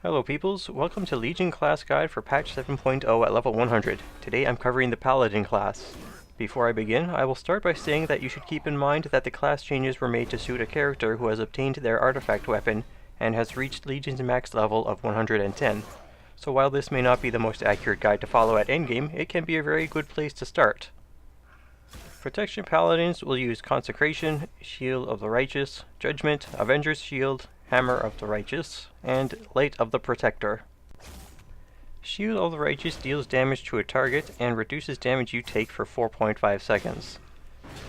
Hello peoples, welcome to Legion class guide for patch 7.0 at level 100. Today I'm covering the Paladin class. Before I begin, I will start by saying that you should keep in mind that the class changes were made to suit a character who has obtained their artifact weapon and has reached Legion's max level of 110. So while this may not be the most accurate guide to follow at endgame, it can be a very good place to start. Protection Paladins will use Consecration, Shield of the Righteous, Judgment, Avenger's Shield, Hammer of the Righteous, and Light of the Protector. Shield of the Righteous deals damage to a target and reduces damage you take for 4.5 seconds.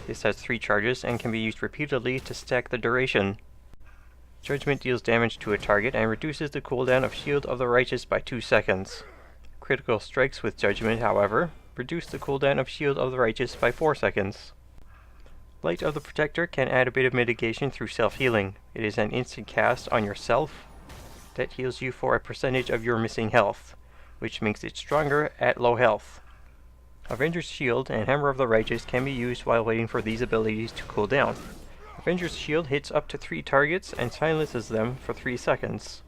This has 3 charges and can be used repeatedly to stack the duration. Judgment deals damage to a target and reduces the cooldown of Shield of the Righteous by 2 seconds. Critical strikes with Judgment, however, reduce the cooldown of Shield of the Righteous by 4 seconds. Light of the Protector can add a bit of mitigation through self-healing. It is an instant cast on yourself that heals you for a percentage of your missing health, which makes it stronger at low health. Avenger's Shield and Hammer of the Righteous can be used while waiting for these abilities to cool down. Avenger's Shield hits up to 3 targets and silences them for 3 seconds.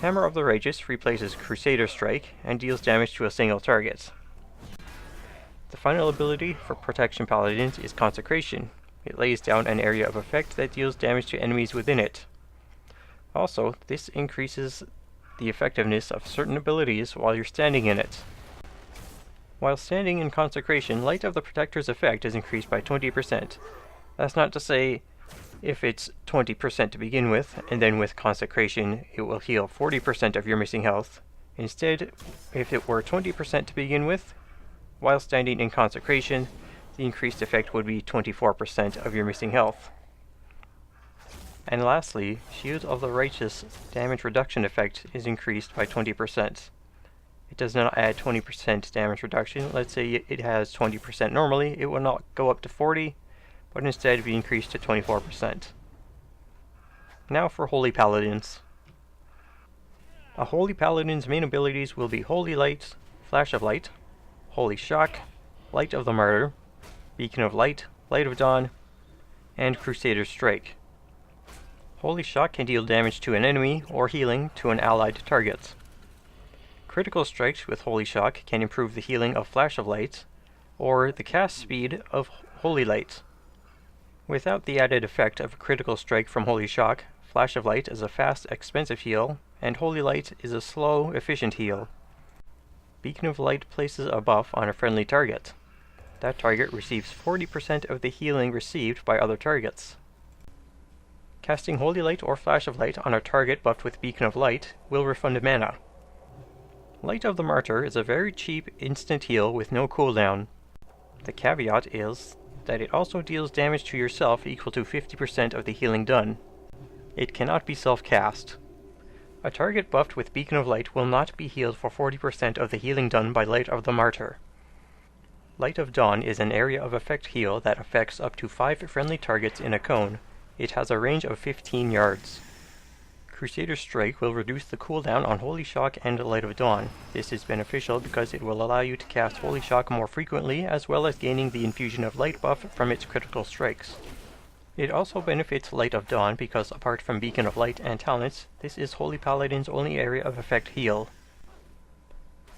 Hammer of the Righteous replaces Crusader Strike and deals damage to a single target. The final ability for Protection Paladins is Consecration. It lays down an area of effect that deals damage to enemies within it. Also, this increases the effectiveness of certain abilities while you're standing in it. While standing in Consecration, Light of the Protector's effect is increased by 20%. That's not to say if it's 20% to begin with, and then with Consecration it will heal 40% of your missing health. Instead, if it were 20% to begin with, while standing in Consecration, the increased effect would be 24% of your missing health. And lastly, Shield of the Righteous damage reduction effect is increased by 20%. It does not add 20% damage reduction. Let's say it has 20% normally, it will not go up to 40, but instead be increased to 24%. Now for Holy Paladins. A Holy Paladin's main abilities will be Holy Light, Flash of Light, Holy Shock, Light of the Martyr, Beacon of Light, Light of Dawn, and Crusader Strike. Holy Shock can deal damage to an enemy or healing to an allied target. Critical strikes with Holy Shock can improve the healing of Flash of Light or the cast speed of Holy Light. Without the added effect of a critical strike from Holy Shock, Flash of Light is a fast, expensive heal, and Holy Light is a slow, efficient heal. Beacon of Light places a buff on a friendly target. That target receives 40% of the healing received by other targets. Casting Holy Light or Flash of Light on a target buffed with Beacon of Light will refund mana. Light of the Martyr is a very cheap instant heal with no cooldown. The caveat is that it also deals damage to yourself equal to 50% of the healing done. It cannot be self-cast. A target buffed with Beacon of Light will not be healed for 40% of the healing done by Light of the Martyr. Light of Dawn is an area of effect heal that affects up to 5 friendly targets in a cone. It has a range of 15 yards. Crusader Strike will reduce the cooldown on Holy Shock and Light of Dawn. This is beneficial because it will allow you to cast Holy Shock more frequently, as well as gaining the infusion of Light buff from its critical strikes. It also benefits Light of Dawn because apart from Beacon of Light and talents, this is Holy Paladin's only area of effect heal.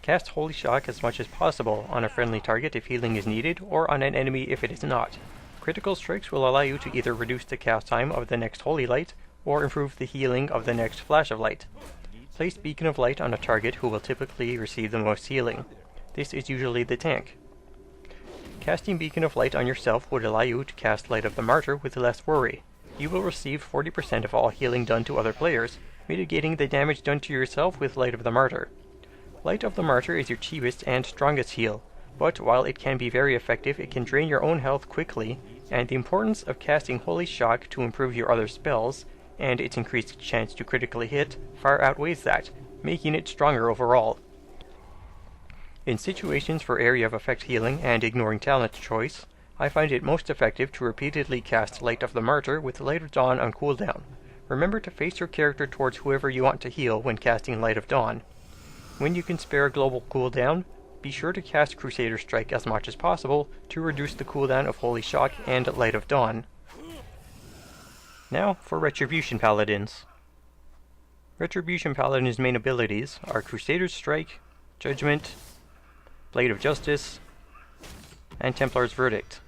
Cast Holy Shock as much as possible on a friendly target if healing is needed, or on an enemy if it is not. Critical strikes will allow you to either reduce the cast time of the next Holy Light, or improve the healing of the next Flash of Light. Place Beacon of Light on a target who will typically receive the most healing. This is usually the tank. Casting Beacon of Light on yourself would allow you to cast Light of the Martyr with less worry. You will receive 40% of all healing done to other players, mitigating the damage done to yourself with Light of the Martyr. Light of the Martyr is your cheapest and strongest heal, but while it can be very effective, it can drain your own health quickly, and the importance of casting Holy Shock to improve your other spells, and its increased chance to critically hit, far outweighs that, making it stronger overall. In situations for area of effect healing and ignoring talent choice, I find it most effective to repeatedly cast Light of the Martyr with Light of Dawn on cooldown. Remember to face your character towards whoever you want to heal when casting Light of Dawn. When you can spare a global cooldown, be sure to cast Crusader Strike as much as possible to reduce the cooldown of Holy Shock and Light of Dawn. Now for Retribution Paladins. Retribution Paladin's main abilities are Crusader Strike, Judgment, Blade of Justice, and Templar's Verdict.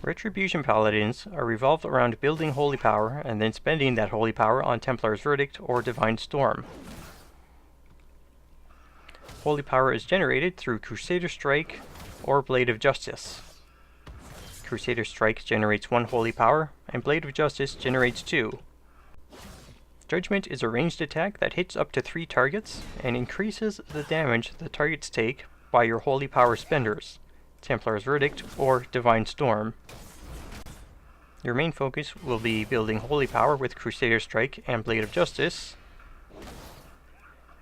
Retribution Paladins are revolved around building Holy Power and then spending that Holy Power on Templar's Verdict or Divine Storm. Holy Power is generated through Crusader Strike or Blade of Justice. Crusader Strike generates 1 Holy Power, and Blade of Justice generates 2. Judgment is a ranged attack that hits up to 3 targets and increases the damage the targets take by your Holy Power spenders, Templar's Verdict or Divine Storm. Your main focus will be building Holy Power with Crusader Strike and Blade of Justice.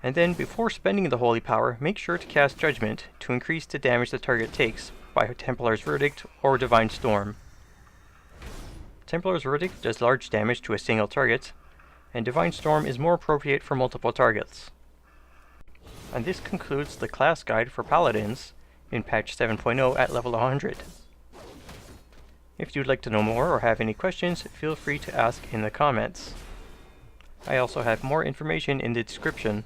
And then before spending the Holy Power, make sure to cast Judgment to increase the damage the target takes by Templar's Verdict or Divine Storm. Templar's Verdict does large damage to a single target, and Divine Storm is more appropriate for multiple targets. And this concludes the class guide for Paladins in patch 7.0 at level 100. If you'd like to know more or have any questions, feel free to ask in the comments. I also have more information in the description.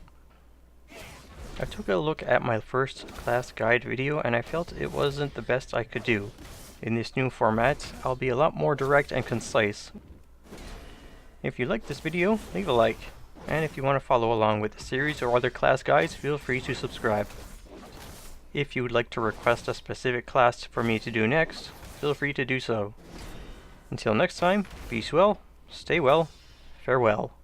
I took a look at my first class guide video and I felt it wasn't the best I could do. In this new format, I'll be a lot more direct and concise. If you liked this video, leave a like, and if you want to follow along with the series or other class guides, feel free to subscribe. If you would like to request a specific class for me to do next, feel free to do so. Until next time, peace well, stay well, farewell.